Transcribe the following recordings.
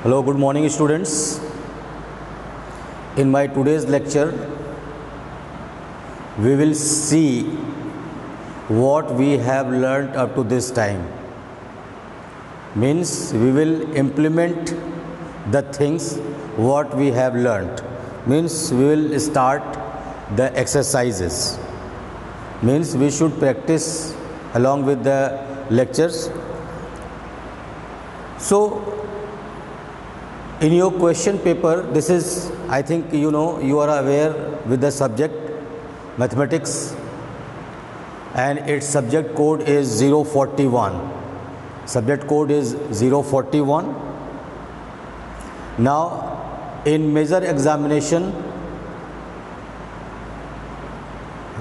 Hello, good morning students. In my today's lecture, we will see what we have learnt up to this time. Means we will implement the things what we have learnt. Means we will start the exercises. Means we should practice along with the lectures. So in your question paper, this is, I think you know, you are aware with the subject mathematics, and its subject code is 041. Subject code is 041. Now in major examination,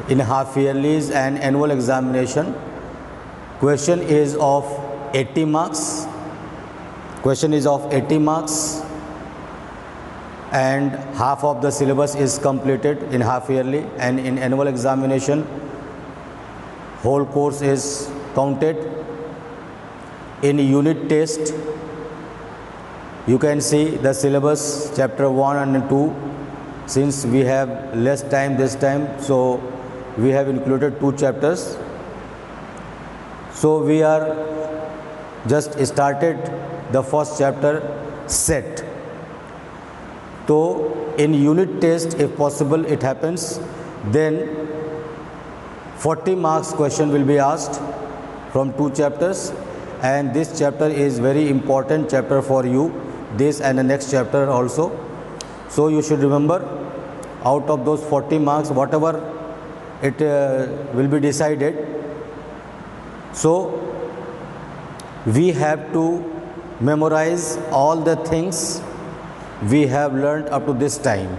in half yearlies and annual examination, question is of 80 marks. Question is of 80 marks, and half of the syllabus is completed in half yearly, and in annual examination whole course is counted. In unit test you can see the syllabus chapter 1 and 2. Since we have less time this time, so we have included 2 chapters. So we are just started the first chapter, set. So in unit test, if possible it happens, then 40 marks question will be asked from 2 chapters, and this chapter is very important chapter for you, this and the next chapter also. So you should remember, out of those 40 marks, whatever it will be decided, so we have to memorize all the things we have learned up to this time.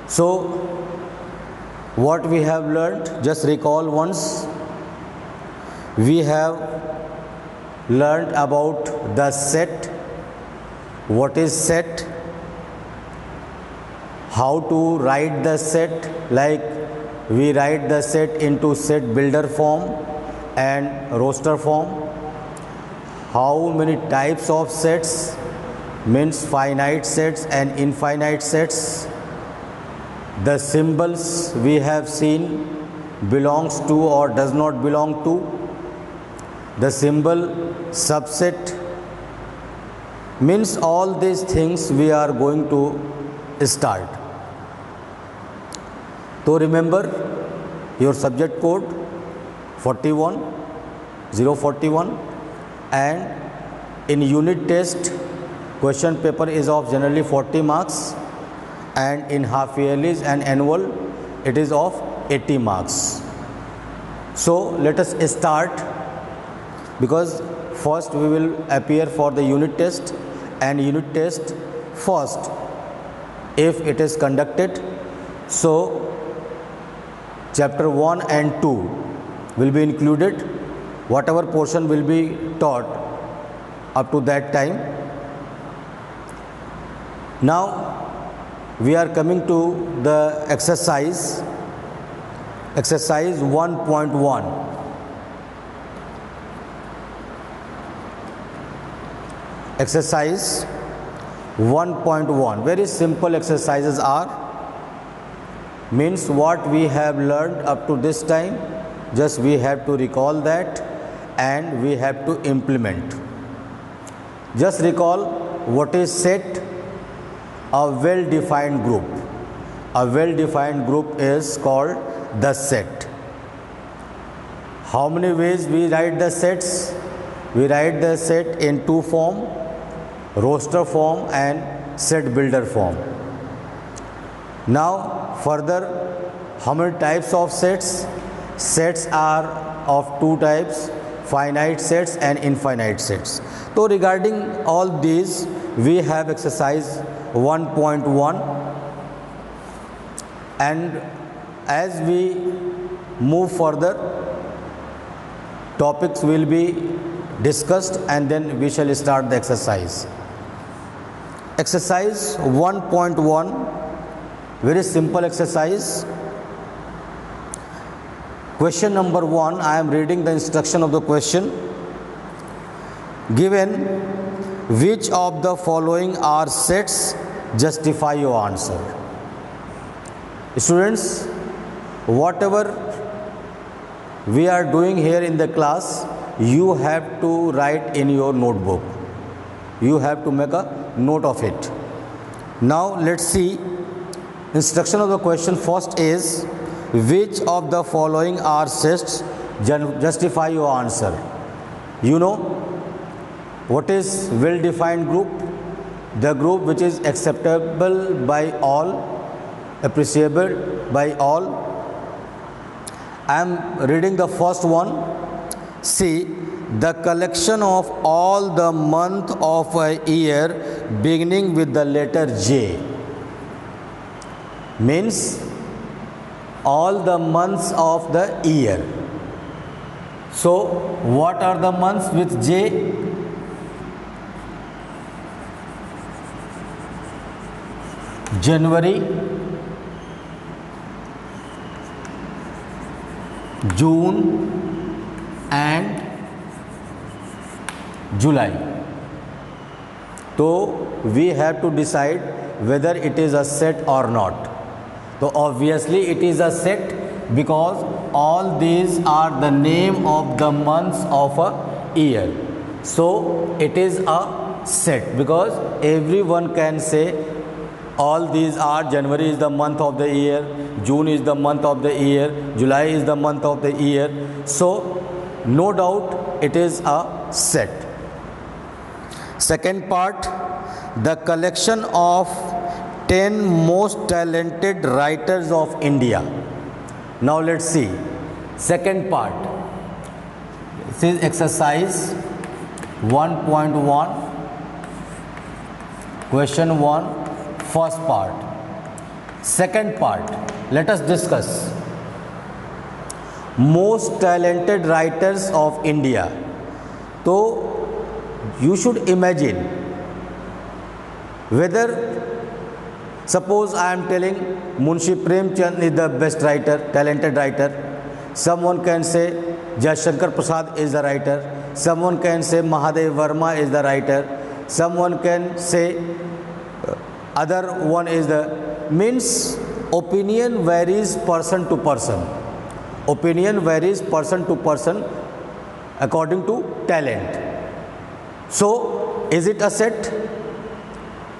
So what we have learned, just recall once. We have learned about the set, what is set, how to write the set, like we write the set into set builder form and roster form. How many types of sets, means finite sets and infinite sets. The symbols we have seen belongs to or does not belong to. The symbol subset, means all these things we are going to start. So remember your subject code 041, and in unit test question paper is of generally 40 marks, and in half yearlies and annual it is of 80 marks. So let us start, because first we will appear for the unit test, and unit test first if it is conducted, so chapter 1 and 2 will be included, whatever portion will be taught up to that time. Now we are coming to the exercise 1.1. Exercise 1.1, very simple exercises are, means what we have learned up to this time, just we have to recall that and we have to implement. Just recall what is set. A well-defined group. A well-defined group is called the set. How many ways we write the sets? We write the set in 2 form, roster form and set builder form. Now further, how many types of sets? Sets are of 2 types, finite sets and infinite sets. So regarding all these, we have exercise 1.1, and as we move further, topics will be discussed and then we shall start the exercise. Exercise 1.1, very simple exercise. Question number 1, I am reading the instruction of the question. Given which of the following are sets, justify your answer. Students, whatever we are doing here in the class, you have to write in your notebook. You have to make a note of it. Now let's see instruction of the question. First is, which of the following are sets, justify your answer. You know what is well defined group? The group which is acceptable by all, appreciable by all. I am reading the first one. See, the collection of all the month of a year beginning with the letter J means all the months of the year. So, what are the months with J? January, June and July. So we have to decide whether it is a set or not. So obviously it is a set because all these are the name of the months of a year. So it is a set because everyone can say all these are January is the month of the year, June is the month of the year, July is the month of the year. So no doubt it is a set. Second part, the collection of 10 most talented writers of India. Now let's see. Second part. This is exercise 1.1. Question 1. First part. Second part, let us discuss most talented writers of India. So you should imagine whether, suppose I am telling Munshi Premchand is the best writer, talented writer. Someone can say Jaishankar Prasad is the writer. Someone can say Mahadev Verma is the writer. Someone can say other one is the, means opinion varies person to person. Opinion varies person to person according to talent. So is it a set?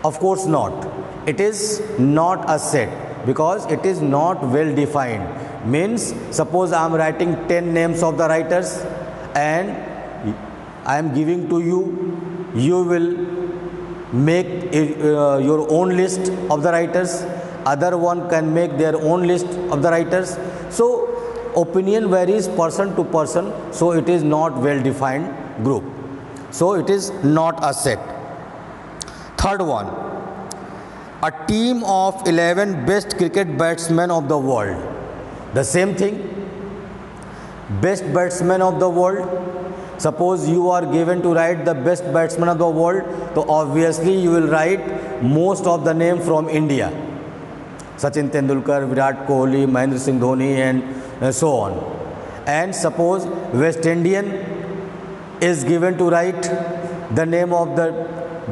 Of course not. It is not a set because it is not well defined. Means suppose I am writing 10 names of the writers and I am giving to you, you will make your own list of the writers, other one can make their own list of the writers. So opinion varies person to person, so it is not well defined group. So it is not a set. Third one, a team of 11 best cricket batsmen of the world. The same thing, best batsmen of the world. Suppose you are given to write the best batsman of the world, so obviously you will write most of the name from India. Sachin Tendulkar, Virat Kohli, Mahendra Singh Dhoni and so on. And suppose West Indian is given to write the name of the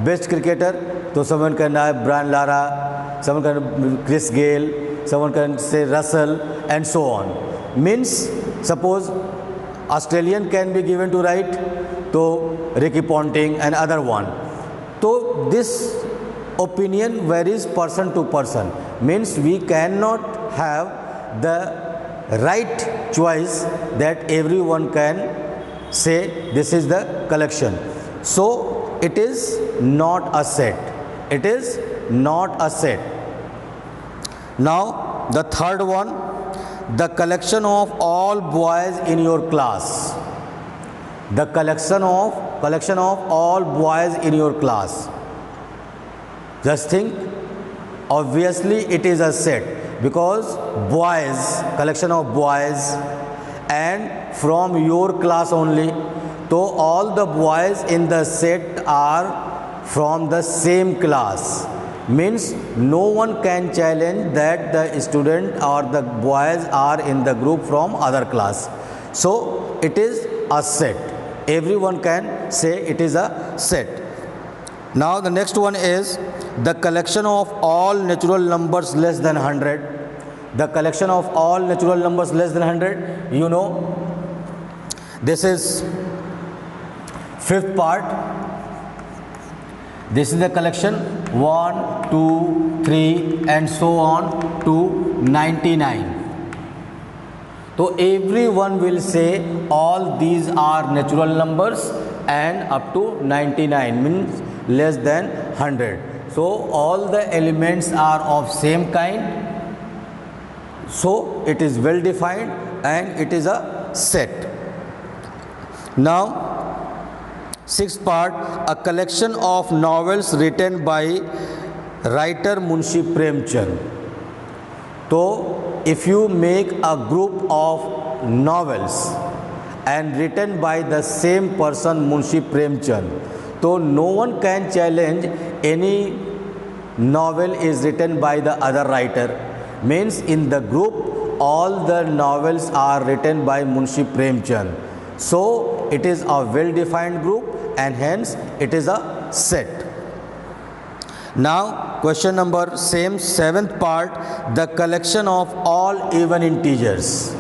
best cricketer, so someone can write Brian Lara, someone can Chris Gale, someone can say Russell and so on. Means suppose Australian can be given to write to Ricky Ponting and other one. So this opinion varies person to person. Means we cannot have the right choice that everyone can say this is the collection. So it is not a set. It is not a set. Now the third one, the collection of all boys in your class. The collection of all boys in your class. Just think, obviously it is a set because boys, collection of boys and from your class only. So all the boys in the set are from the same class. Means no one can challenge that the student or the boys are in the group from other class. So it is a set. everyone can say it is a set. Now the next one is the collection of all natural numbers less than 100. The collection of all natural numbers less than 100, you know, this is fifth part. This is the collection 1, 2, 3 and so on to 99. So everyone will say all these are natural numbers and up to 99 means less than 100. So all the elements are of same kind. So it is well defined and it is a set. Now sixth part, a collection of novels written by writer Munshi Premchand. So if you make a group of novels and written by the same person Munshi Premchand, so no one can challenge any novel is written by the other writer. Means in the group all the novels are written by Munshi Premchand. So it is a well defined group and hence it is a set. Now question number same seventh part, the collection of all even integers.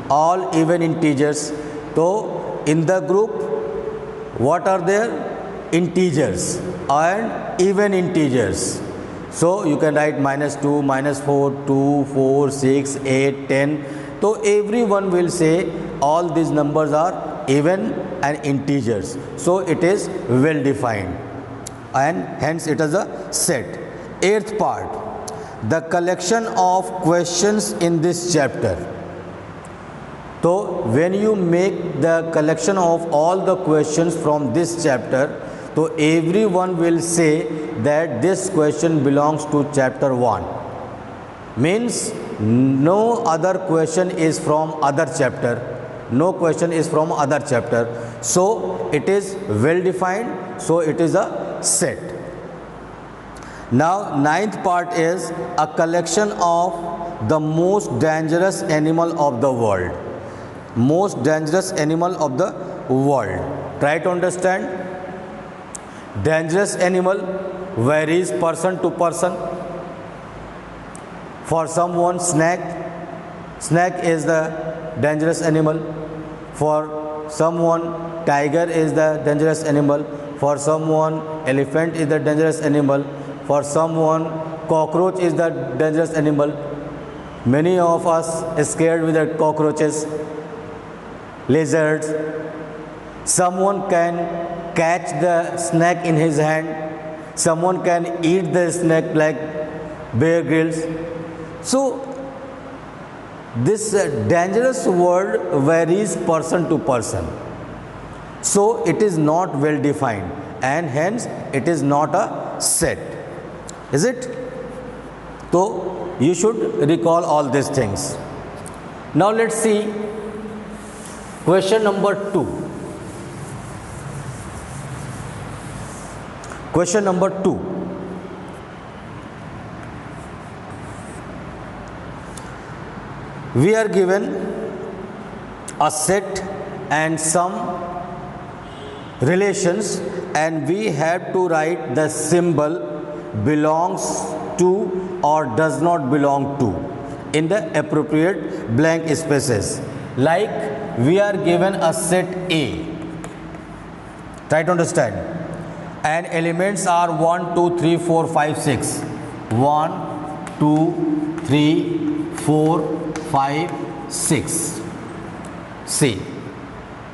All even integers. So in the group what are there? Integers and even integers. So you can write -2, -4, 2, 4, 6, 8, 10. So everyone will say all these numbers are even and integers. So it is well defined and hence it is a set. Eighth part, the collection of questions in this chapter. So when you make the collection of all the questions from this chapter, so everyone will say that this question belongs to chapter 1. Means no other question is from other chapter. No question is from other chapter. So it is well defined. So it is a set. Now ninth part is a collection of the most dangerous animal of the world. Most dangerous animal of the world. Try to understand. Dangerous animal varies person to person. For someone snake is the dangerous animal. For someone tiger is the dangerous animal. For someone elephant is the dangerous animal. For someone cockroach is the dangerous animal. Many of us are scared with the cockroaches, lizards. Someone can catch the snake in his hand. Someone can eat the snake like Bear Grylls. So this dangerous word varies person to person. So it is not well defined and hence it is not a set. Is it? So you should recall all these things. Now let's see question number 2. Question number 2. We are given a set and some relations and we have to write the symbol belongs to or does not belong to in the appropriate blank spaces. Like we are given a set A. Try to understand. And elements are 1, 2, 3, 4, 5, 6. 1, 2, 3, 4, 5, 6. See,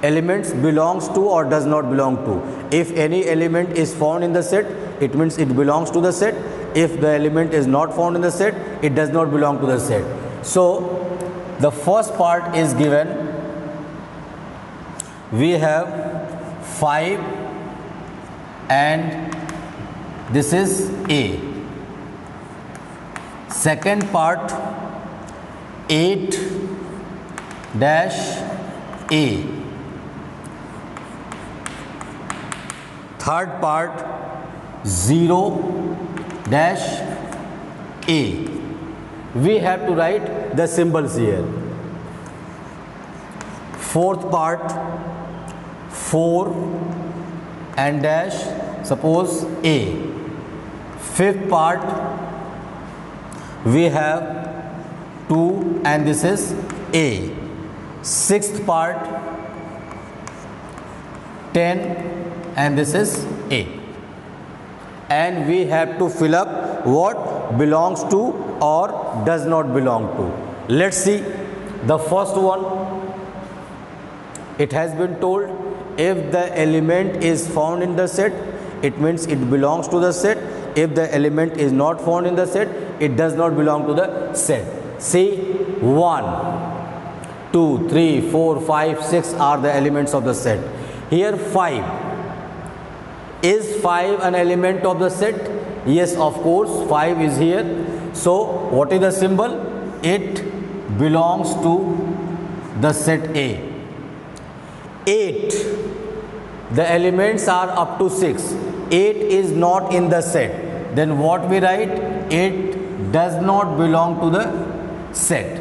elements belongs to or does not belong to. If any element is found in the set, it means it belongs to the set. If the element is not found in the set, it does not belong to the set. So the first part is given. We have 5 and this is A. Second part 8 dash A. Third part 0 dash A. We have to write the symbols here. Fourth part 4 and dash, suppose A. Fifth part we have 2 and this is A. Sixth part 10 and this is A. And we have to fill up what belongs to or does not belong to. Let's see the first one. It has been told if the element is found in the set, it means it belongs to the set. If the element is not found in the set, it does not belong to the set. See, 1, 2, 3, 4, 5, 6 are the elements of the set. Here 5. Is 5 an element of the set? Yes, of course, 5 is here. So, what is the symbol? It belongs to the set A. 8. The elements are up to 6. 8 is not in the set. Then what we write? It does not belong to the set.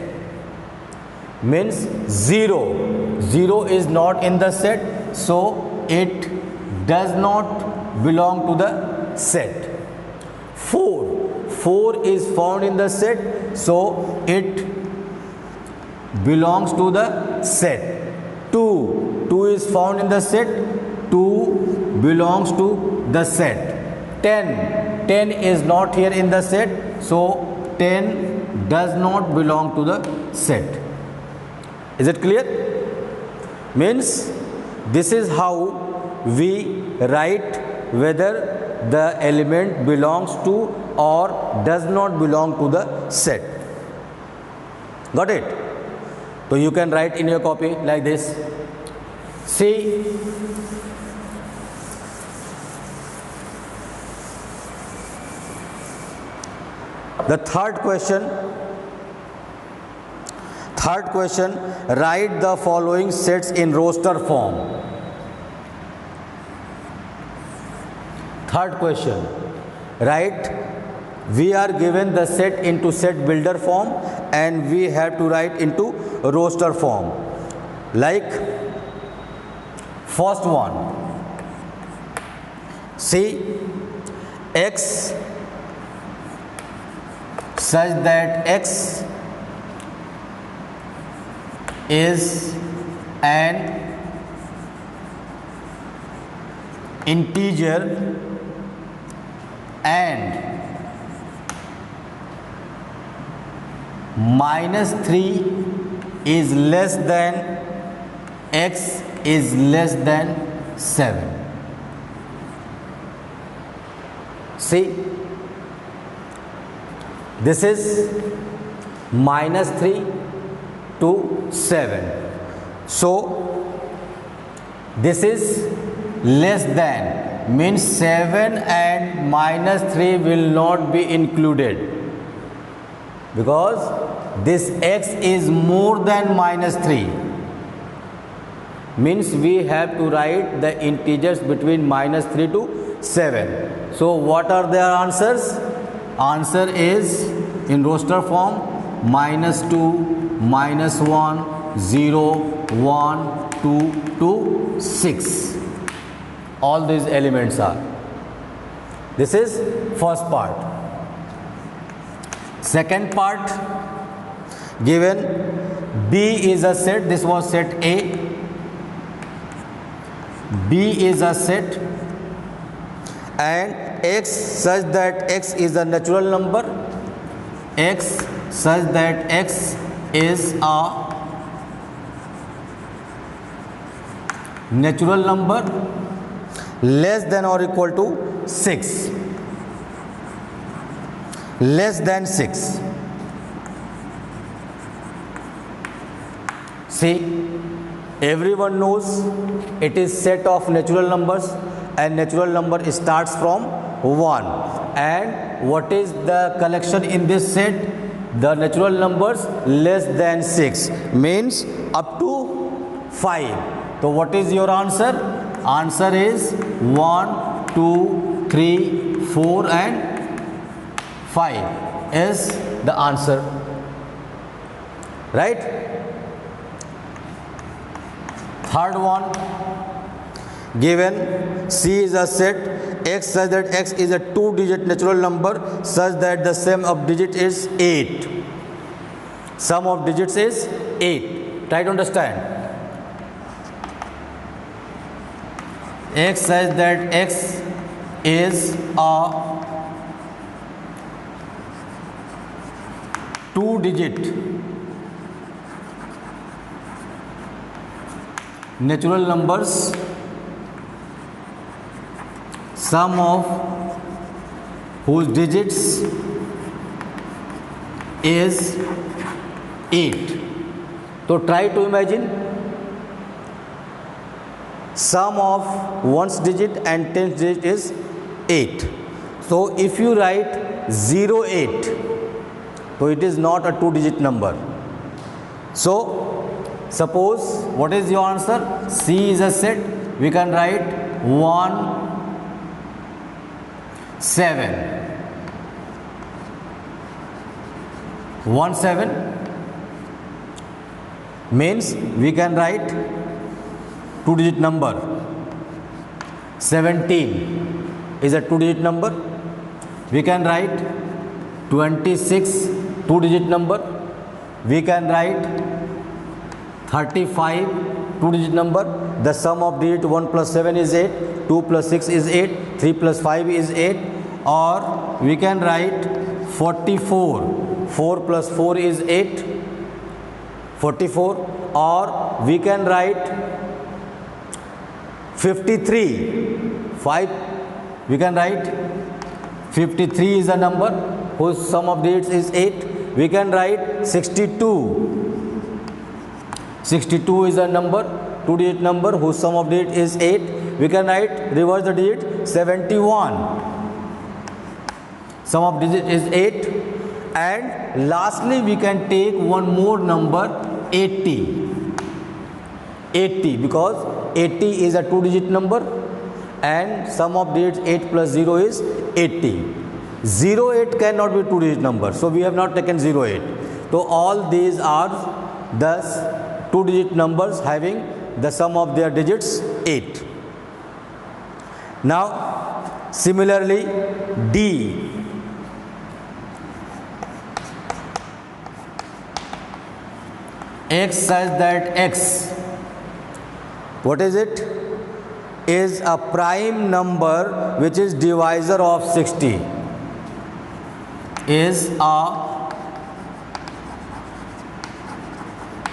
Means 0. 0 is not in the set. So, it does not belong to the set. 4. 4 is found in the set. So, it belongs to the set. 2. 2 is found in the set. 2 belongs to the set. 10. 10 is not here in the set. So, 10 does not belong to the set. Is it clear? Means this is how we write whether the element belongs to or does not belong to the set. Got it? So you can write in your copy like this. See, the third question, write the following sets in roster form. Third question, write, we are given the set into set builder form and we have to write into roster form. Like first one, see, X such that X is an integer and -3 is less than X is less than 7. See, this is -3 to 7. So, this is less than, means 7 and -3 will not be included because this X is more than -3. Means we have to write the integers between -3 to 7. So what are their answers? Answer is in roster form -2, -1, 0, 1, 2 to 6. All these elements are. This is first part. Second part, given B is a set, this was set A. B is a set and X such that X is a natural number. X such that X is a natural number less than or equal to 6. Less than 6. See, everyone knows it is set of natural numbers and natural number starts from 1. And what is the collection in this set? The natural numbers less than 6 means up to 5. So what is your answer? Answer is 1, 2, 3, 4 and 5 is the answer. Right? Third one, given C is a set x such that x is a 2-digit natural number such that the sum of digit is 8. Sum of digits is 8. Try to understand. X such that x is a 2-digit natural numbers, sum of whose digits is 8. So try to imagine sum of 1's digit and 10th digit is 8. So if you write 08, so it is not a 2-digit number. So suppose what is your answer? C is a set. We can write 1 7. 1 7 means we can write 2-digit number. 17 is a 2-digit number. We can write 26, 2-digit number. We can write 35, 2-digit number. The sum of digit 1 plus 7 is 8, 2 plus 6 is 8, 3 plus 5 is 8. Or we can write 44, 4 plus 4 is 8, 44. Or we can write 53, 5. We can write 53 is a number whose sum of digits is 8. We can write 62. 62 is a number, 2-digit number whose sum of digit is 8. We can write, reverse the digit, 71. Sum of digit is 8. And lastly we can take one more number, 80. 80 because 80 is a 2-digit number and sum of digits 8 plus 0 is 80. 08 cannot be 2-digit number, so we have not taken 08. So all these are thus 2-digit numbers having the sum of their digits 8. Now similarly D. X such that x, what is it? Is a prime number which is divisor of 60. Is a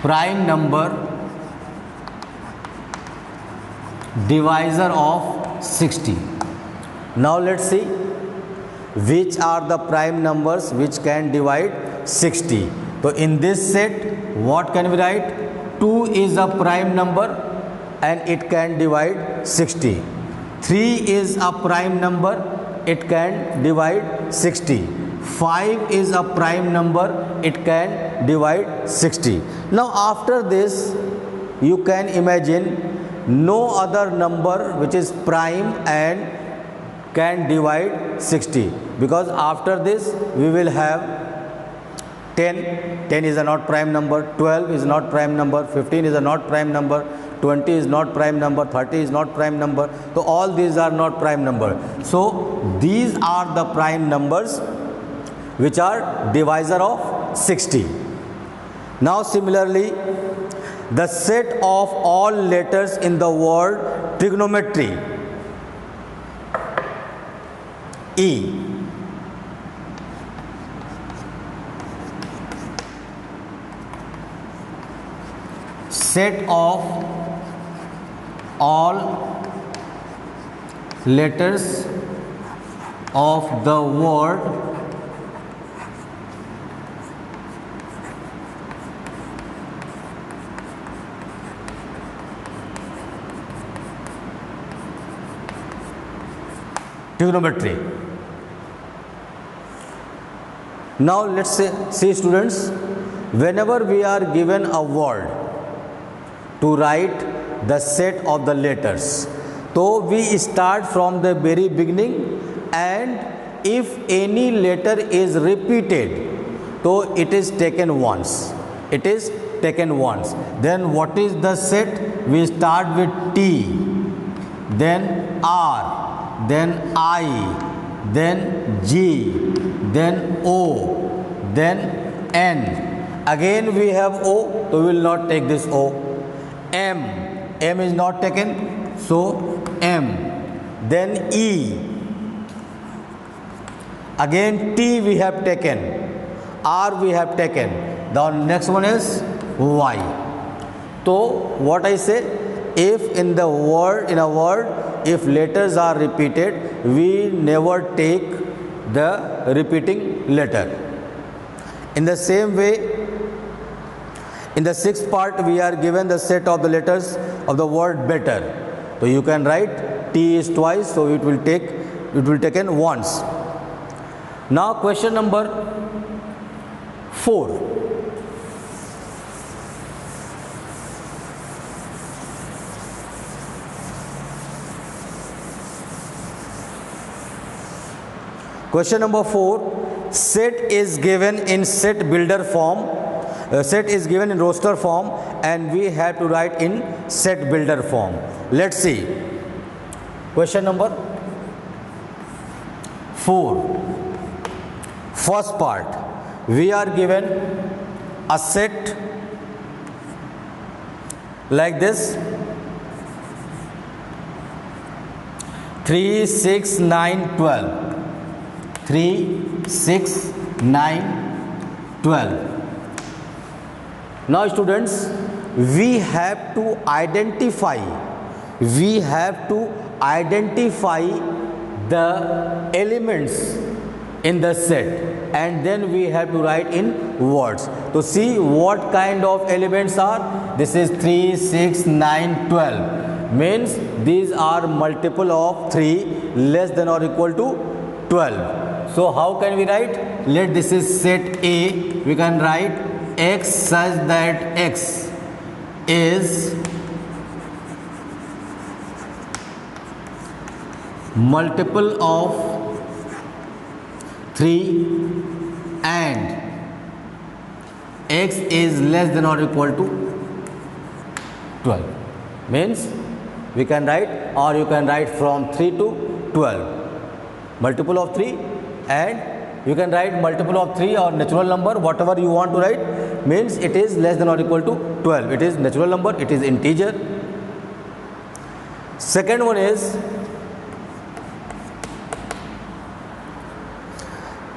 prime number divisor of 60. Now let's see which are the prime numbers which can divide 60. So in this set, what can we write? 2 is a prime number and it can divide 60. 3 is a prime number, it can divide 60. 5 is a prime number, it can divide 60. Now after this, you can imagine no other number which is prime and can divide 60, because after this we will have 10. 10 is a not prime number, 12 is not prime number, 15 is a not prime number, 20 is not prime number, 30 is not prime number. So all these are not prime number. So these are the prime numbers which are divisor of 60. Now similarly, the set of all letters in the word trigonometry, E, set of all letters of the word trigonometry. Now let's see students, whenever we are given a word to write the set of the letters, so we start from the very beginning, and if any letter is repeated, so it is taken once. It is taken once. Then what is the set? We start with T, then R, then I, then G, then O, then N. Again we have O, so we will not take this O. M, M is not taken, so M. Then E. Again T we have taken, R we have taken. The next one is Y. So what I say, if in a word, if letters are repeated, we never take the repeating letter. In the same way, in the sixth part, we are given the set of the letters of the word better. So you can write T is twice, so it will taken once. Now question number 4. Question number 4, set is given in set builder form, set is given in roster form, and we have to write in set builder form. Let's see. Question number 4. First part, we are given a set like this: 3, 6, 9, 12. 3, 6, 9, 12. Now students, we have to identify the elements in the set, and then we have to write in words. So see what kind of elements are. This is 3, 6, 9, 12. Means these are multiple of 3 less than or equal to 12. So how can we write? Let this is set A. We can write X such that X is multiple of 3 and X is less than or equal to 12. Means we can write, or you can write from 3 to 12. Multiple of 3, and you can write multiple of 3 or natural number, whatever you want to write. Means it is less than or equal to 12. It is natural number, it is integer. Second one is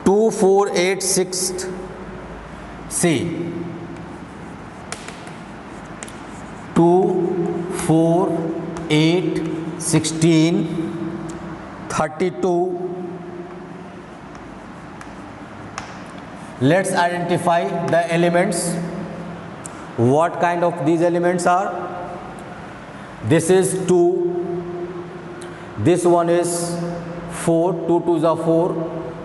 2, 4, 8, 6. See, 2, 4, 8, 16, 32. Let's identify the elements. What kind of these elements are? This is 2. This one is 4. 2 2s are 4.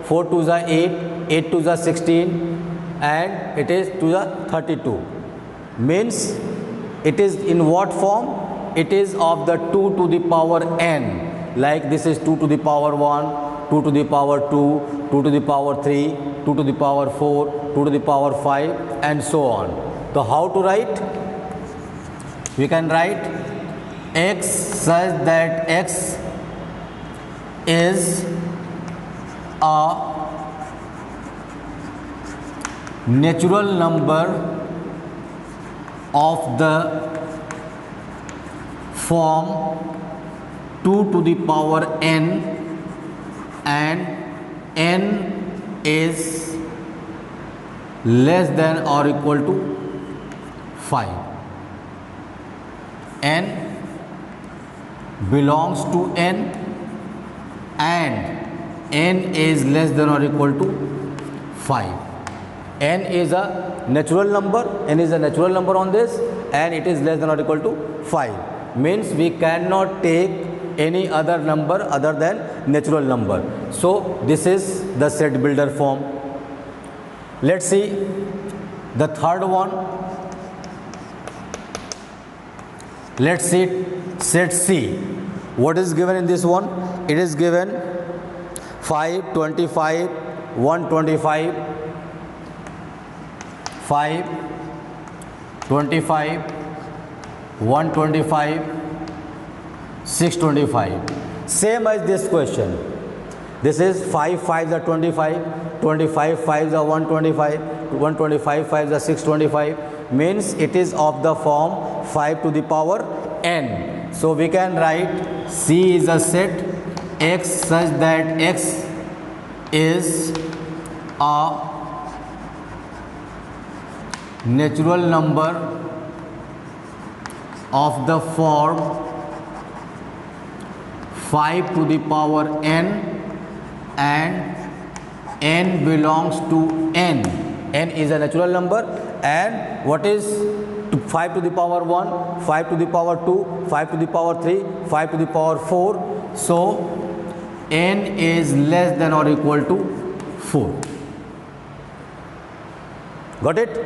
4 2s are 8. 8 2s are 16. And it is 2s are 32. Means it is in what form? It is of the 2 to the power n. Like this is 2 to the power 1, 2 to the power 2, 2 to the power 3, 2 to the power 4, 2 to the power 5, and so on. So how to write? We can write X such that X is a natural number of the form 2 to the power n, and n is less than or equal to 5. N belongs to n, and n is less than or equal to 5. N is a natural number, n is a natural number on this, and it is less than or equal to 5. Means we cannot take any other number other than natural number. So this is the set builder form. Let's see the third one. Let's see set C. What is given in this one? It is given 5, 25, 125, 5, 25, 125, 625. Same as this question. This is 5 5s are 25, 25 5s are 125, 125 5s are 625, means it is of the form 5 to the power n. So we can write C is a set X such that X is a natural number of the form 5 to the power n and n belongs to n. N is a natural number, and what is 5 to the power 1, 5 to the power 2, 5 to the power 3, 5 to the power 4. So n is less than or equal to 4. Got it?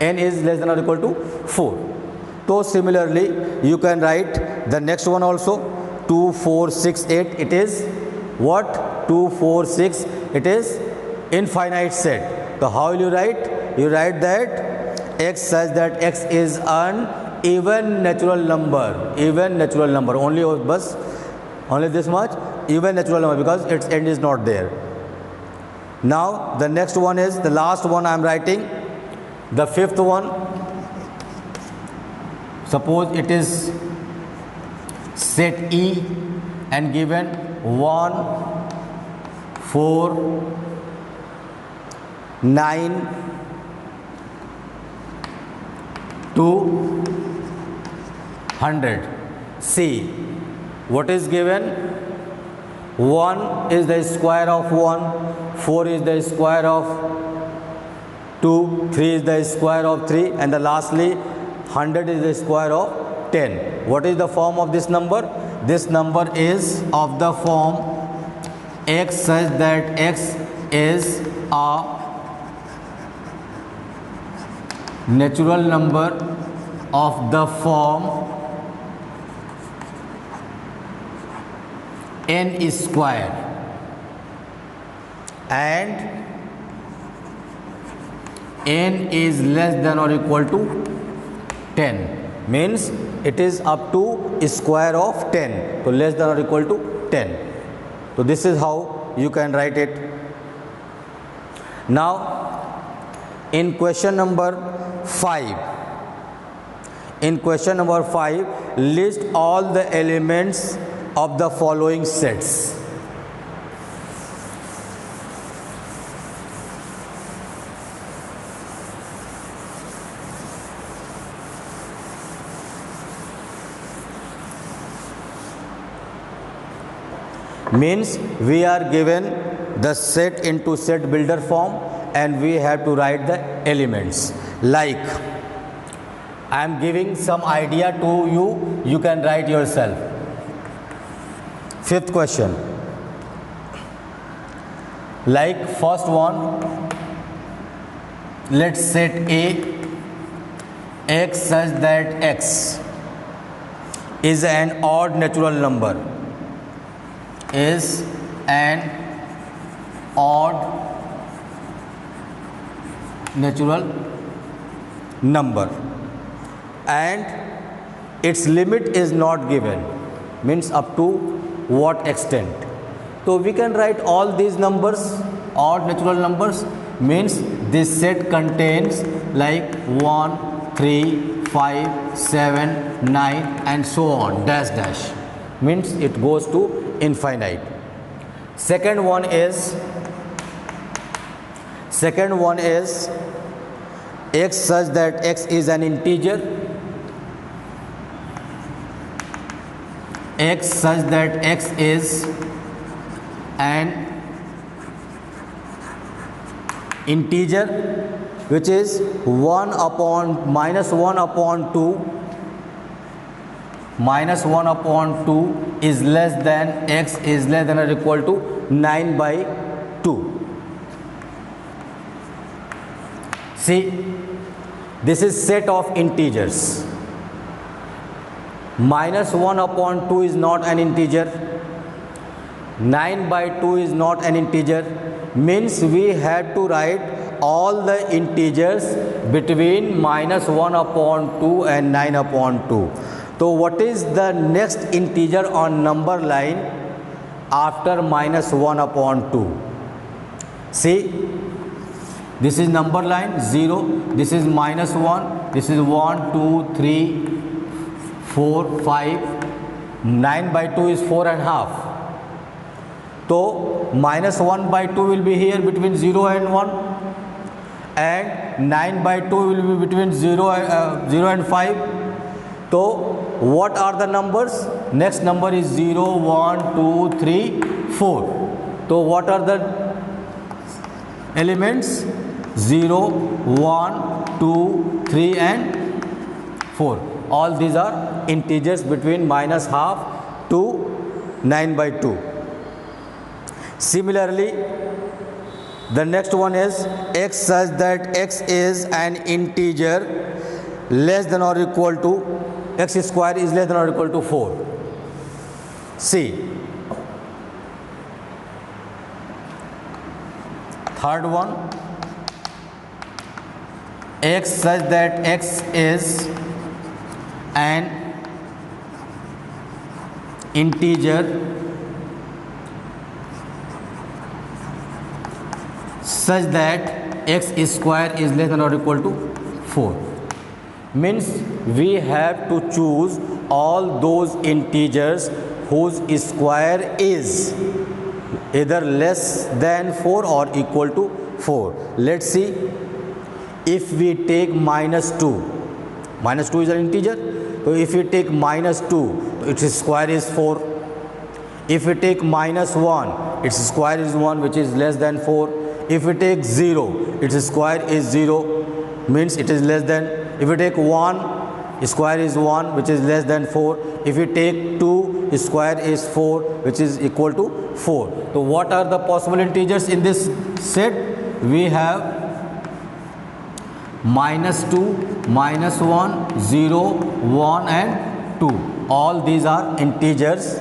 N is less than or equal to 4. So similarly you can write the next one also. 2 4 6 8, it is what? 2 4 6, it is infinite set. So how will you write? You write that X such that X is an even natural number. Even natural number, only this much, even natural number, because its end is not there. Now the next one is the last one I am writing, the fifth one. Suppose it is set E and given 1 4 9 to 100. See what is given. 1 is the square of 1, 4 is the square of 2, 3 is the square of 3, and the lastly 100 is the square of 10. What is the form of this number? This number is of the form X such that X is a natural number of the form n square, and n is less than or equal to 10, means it is up to square of 10, so less than or equal to 10. So this is how you can write it. Now in question number 5, list all the elements of the following sets. Means we are given the set into set builder form and we have to write the elements. Like I am giving some idea to you, you can write yourself. Fifth question, like first one, let's set A X such that X is an odd natural number, is an odd natural number, and its limit is not given, means up to what extent. So we can write all these numbers, odd natural numbers, means this set contains like 1 3 5 7 9 and so on, dash dash, means it goes to infinite. Second one is X such that X is an integer, X such that X is an integer which is 1 upon minus 1 upon 2, minus 1 upon 2 is less than X is less than or equal to 9 by 2. See, this is set of integers. Minus 1 upon 2 is not an integer, 9 by 2 is not an integer, means we have to write all the integers between minus 1 upon 2 and 9 upon 2. So what is the next integer on number line after minus 1 upon 2? See, this is number line 0, this is minus 1, this is 1, 2, 3, 4, 5, 9 by 2 is 4 and half. So minus 1 by 2 will be here between 0 and 1, and 9 by 2 will be between 0 and 5. So what are the numbers? Next number is 0, 1, 2, 3, 4. So what are the elements? 0, 1, 2, 3 and 4. All these are integers between minus half to 9 by 2. Similarly, the next one is x such that x is an integer less than or equal to x square is less than or equal to 4. See, third one, x such that x is an integer such that x square is less than or equal to 4. Means we have to choose all those integers whose square is either less than 4 or equal to 4. Let's see, if we take minus 2 is an integer, so if we take minus 2, its square is 4. If we take minus 1, its square is 1, which is less than 4. If we take 0, its square is 0, means it is less than. If we take 1, square is 1, which is less than 4. If we take 2, square is 4, which is equal to 4. So what are the possible integers in this set? We have minus 2, minus 1, 0, 1 and 2. All these are integers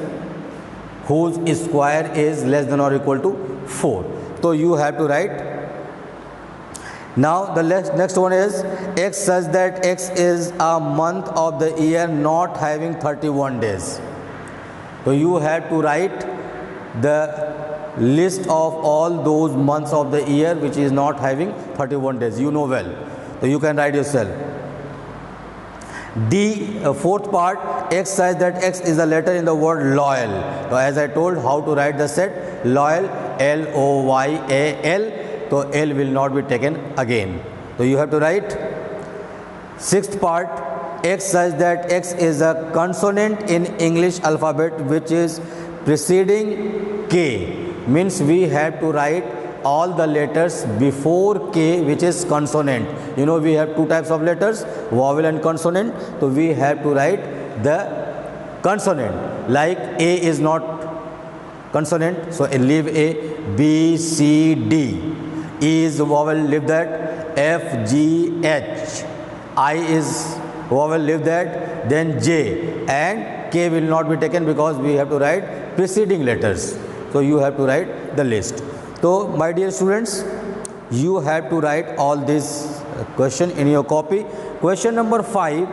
whose square is less than or equal to 4. So you have to write. Now the next one is x such that x is a month of the year not having 31 days. So you have to write the list of all those months of the year which is not having 31 days. You know well. So you can write yourself. D, fourth part, x such that x is a letter in the word loyal. So as I told, how to write the set? Loyal, L-O-Y-A-L. So L will not be taken again. So you have to write. Sixth part, x such that x is a consonant in English alphabet which is preceding K. Means we have to write all the letters before K which is consonant. You know we have two types of letters, vowel and consonant. So we have to write the consonant. Like A is not consonant, so leave A. B, C, D. E is vowel, leave that. F, G, H. I is vowel, leave that. Then J, and K will not be taken because we have to write preceding letters. So you have to write the list. So my dear students, you have to write all this question in your copy. Question number 5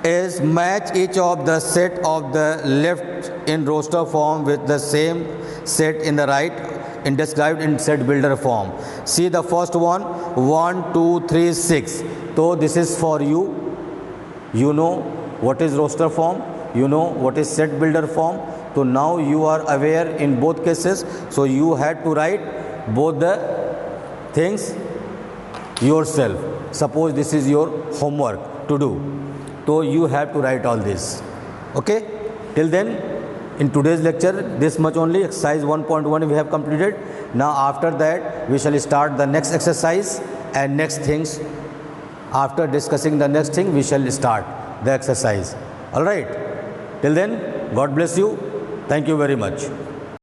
is match each of the set of the left in roster form with the same set in the right in described in set builder form. See the first one, 1, 2, 3, 6. So this is for you. You know what is roster form, you know what is set builder form. So now you are aware in both cases. So you had to write both the things yourself. Suppose this is your homework to do. So you have to write all this. Okay? Till then, in today's lecture, this much only, exercise 1.1 we have completed. Now after that, we shall start the next exercise and next things. After discussing the next thing, we shall start the exercise. Alright? Till then, God bless you. Thank you very much.